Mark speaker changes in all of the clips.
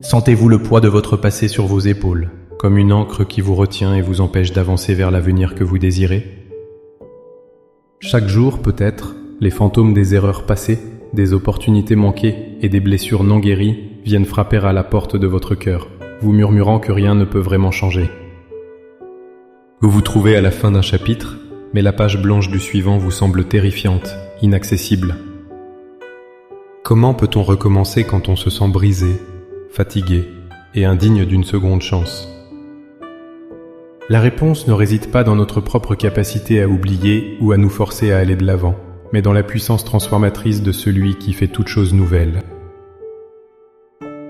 Speaker 1: Sentez-vous le poids de votre passé sur vos épaules, comme une ancre qui vous retient et vous empêche d'avancer vers l'avenir que vous désirez? Chaque jour, peut-être, les fantômes des erreurs passées, des opportunités manquées et des blessures non guéries viennent frapper à la porte de votre cœur, vous murmurant que rien ne peut vraiment changer. Vous vous trouvez à la fin d'un chapitre, mais la page blanche du suivant vous semble terrifiante, inaccessible. Comment peut-on recommencer quand on se sent brisé, fatigué et indigne d'une seconde chance? La réponse ne réside pas dans notre propre capacité à oublier ou à nous forcer à aller de l'avant, mais dans la puissance transformatrice de celui qui fait toute chose nouvelle.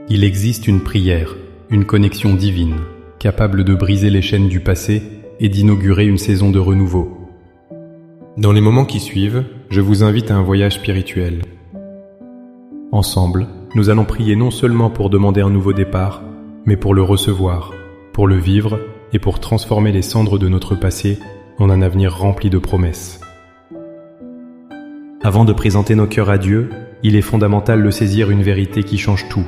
Speaker 1: Il existe une prière, une connexion divine, capable de briser les chaînes du passé et d'inaugurer une saison de renouveau. Dans les moments qui suivent, je vous invite à un voyage spirituel. Ensemble, nous allons prier non seulement pour demander un nouveau départ, mais pour le recevoir, pour le vivre et pour transformer les cendres de notre passé en un avenir rempli de promesses. Avant de présenter nos cœurs à Dieu, il est fondamental de saisir une vérité qui change tout.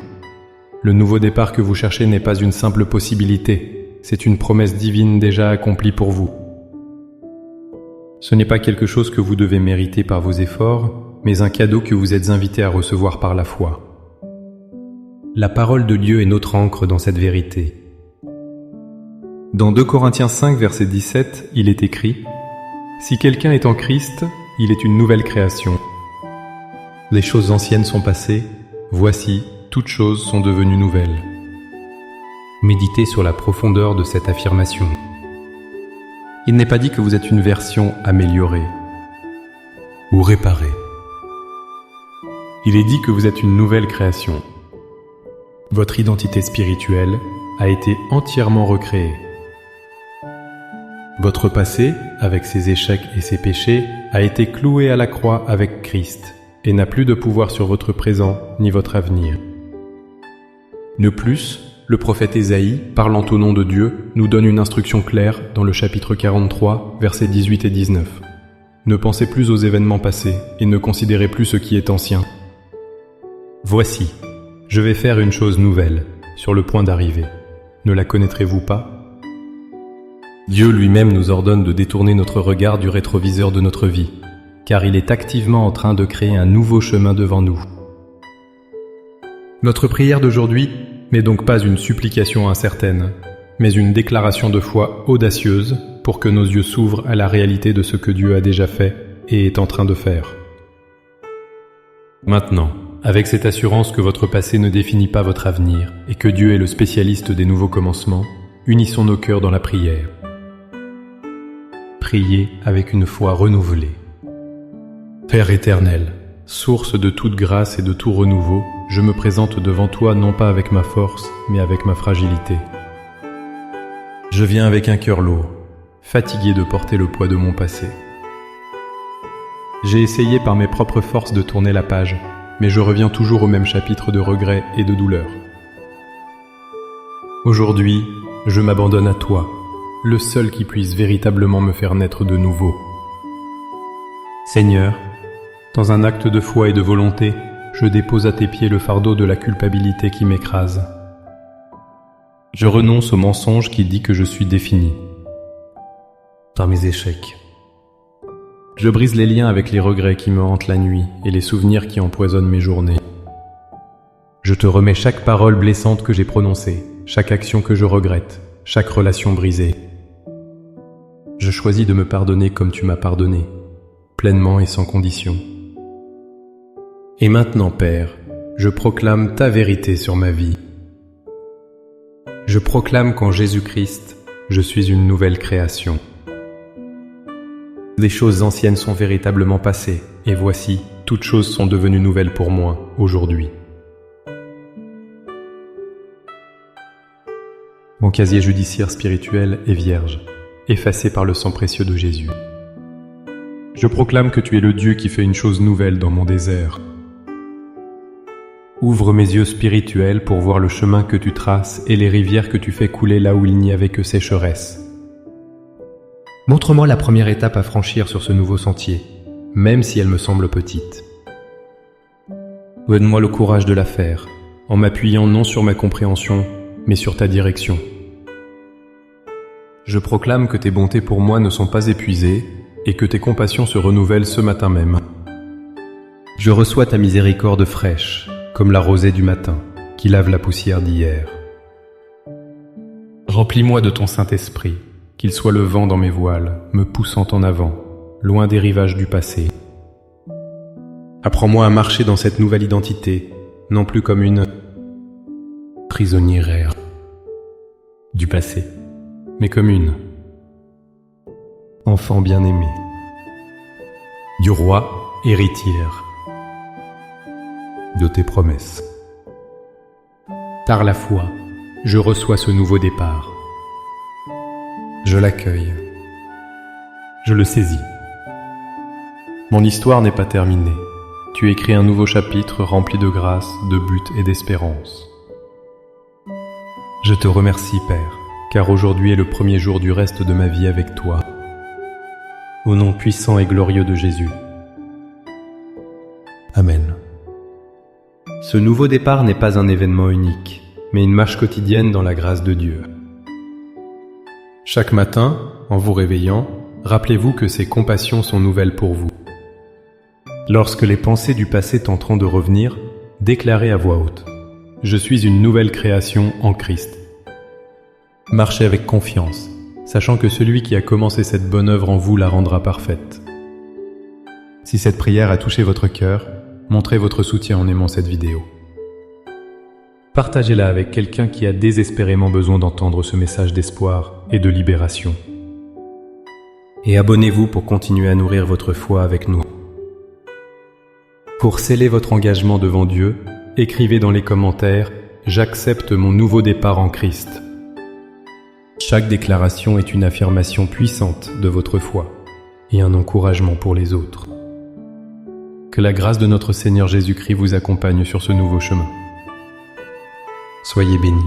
Speaker 1: Le nouveau départ que vous cherchez n'est pas une simple possibilité, c'est une promesse divine déjà accomplie pour vous. Ce n'est pas quelque chose que vous devez mériter par vos efforts, mais un cadeau que vous êtes invité à recevoir par la foi. La parole de Dieu est notre ancre dans cette vérité. Dans 2 Corinthiens 5, verset 17, il est écrit « Si quelqu'un est en Christ, il est une nouvelle création. Les choses anciennes sont passées, voici, toutes choses sont devenues nouvelles. » Méditez sur la profondeur de cette affirmation. Il n'est pas dit que vous êtes une version améliorée ou réparée. Il est dit que vous êtes une nouvelle création. Votre identité spirituelle a été entièrement recréée. Votre passé, avec ses échecs et ses péchés, a été cloué à la croix avec Christ et n'a plus de pouvoir sur votre présent ni votre avenir. De plus, le prophète Ésaïe, parlant au nom de Dieu, nous donne une instruction claire dans le chapitre 43, versets 18 et 19. Ne pensez plus aux événements passés et ne considérez plus ce qui est ancien. Voici, je vais faire une chose nouvelle, sur le point d'arriver. Ne la connaîtrez-vous pas? Dieu lui-même nous ordonne de détourner notre regard du rétroviseur de notre vie, car il est activement en train de créer un nouveau chemin devant nous. Notre prière d'aujourd'hui n'est donc pas une supplication incertaine, mais une déclaration de foi audacieuse pour que nos yeux s'ouvrent à la réalité de ce que Dieu a déjà fait et est en train de faire. Maintenant, avec cette assurance que votre passé ne définit pas votre avenir et que Dieu est le spécialiste des nouveaux commencements, unissons nos cœurs dans la prière. Priez avec une foi renouvelée. Père éternel, source de toute grâce et de tout renouveau, je me présente devant toi non pas avec ma force, mais avec ma fragilité. Je viens avec un cœur lourd, fatigué de porter le poids de mon passé. J'ai essayé par mes propres forces de tourner la page, mais je reviens toujours au même chapitre de regrets et de douleurs. Aujourd'hui, je m'abandonne à toi, le seul qui puisse véritablement me faire naître de nouveau. Seigneur, dans un acte de foi et de volonté, je dépose à tes pieds le fardeau de la culpabilité qui m'écrase. Je renonce au mensonge qui dit que je suis défini par mes échecs. Je brise les liens avec les regrets qui me hantent la nuit et les souvenirs qui empoisonnent mes journées. Je te remets chaque parole blessante que j'ai prononcée, chaque action que je regrette, chaque relation brisée. Je choisis de me pardonner comme tu m'as pardonné, pleinement et sans condition. Et maintenant, Père, je proclame ta vérité sur ma vie. Je proclame qu'en Jésus-Christ, je suis une nouvelle création. Les choses anciennes sont véritablement passées, et voici, toutes choses sont devenues nouvelles pour moi, aujourd'hui. Mon casier judiciaire spirituel est vierge, effacé par le sang précieux de Jésus. Je proclame que tu es le Dieu qui fait une chose nouvelle dans mon désert. Ouvre mes yeux spirituels pour voir le chemin que tu traces et les rivières que tu fais couler là où il n'y avait que sécheresse. Montre-moi la première étape à franchir sur ce nouveau sentier, même si elle me semble petite. Donne-moi le courage de la faire, en m'appuyant non sur ma compréhension, mais sur ta direction. Je proclame que tes bontés pour moi ne sont pas épuisées et que tes compassions se renouvellent ce matin même. Je reçois ta miséricorde fraîche, comme la rosée du matin, qui lave la poussière d'hier. Remplis-moi de ton Saint-Esprit, qu'il soit le vent dans mes voiles, me poussant en avant, loin des rivages du passé. Apprends-moi à marcher dans cette nouvelle identité, non plus comme une prisonnière du passé, mais comme une enfant bien-aimé, du roi héritière de tes promesses. Par la foi, je reçois ce nouveau départ. Je l'accueille. Je le saisis. Mon histoire n'est pas terminée. Tu écris un nouveau chapitre rempli de grâce, de but et d'espérance. Je te remercie, Père, car aujourd'hui est le premier jour du reste de ma vie avec toi. Au nom puissant et glorieux de Jésus. Amen. Ce nouveau départ n'est pas un événement unique, mais une marche quotidienne dans la grâce de Dieu. Chaque matin, en vous réveillant, rappelez-vous que ces compassions sont nouvelles pour vous. Lorsque les pensées du passé tenteront de revenir, déclarez à voix haute « Je suis une nouvelle création en Christ ». Marchez avec confiance, sachant que celui qui a commencé cette bonne œuvre en vous la rendra parfaite. Si cette prière a touché votre cœur, montrez votre soutien en aimant cette vidéo. Partagez-la avec quelqu'un qui a désespérément besoin d'entendre ce message d'espoir et de libération. Et abonnez-vous pour continuer à nourrir votre foi avec nous. Pour sceller votre engagement devant Dieu, écrivez dans les commentaires « J'accepte mon nouveau départ en Christ ». Chaque déclaration est une affirmation puissante de votre foi et un encouragement pour les autres. Que la grâce de notre Seigneur Jésus-Christ vous accompagne sur ce nouveau chemin. Soyez bénis.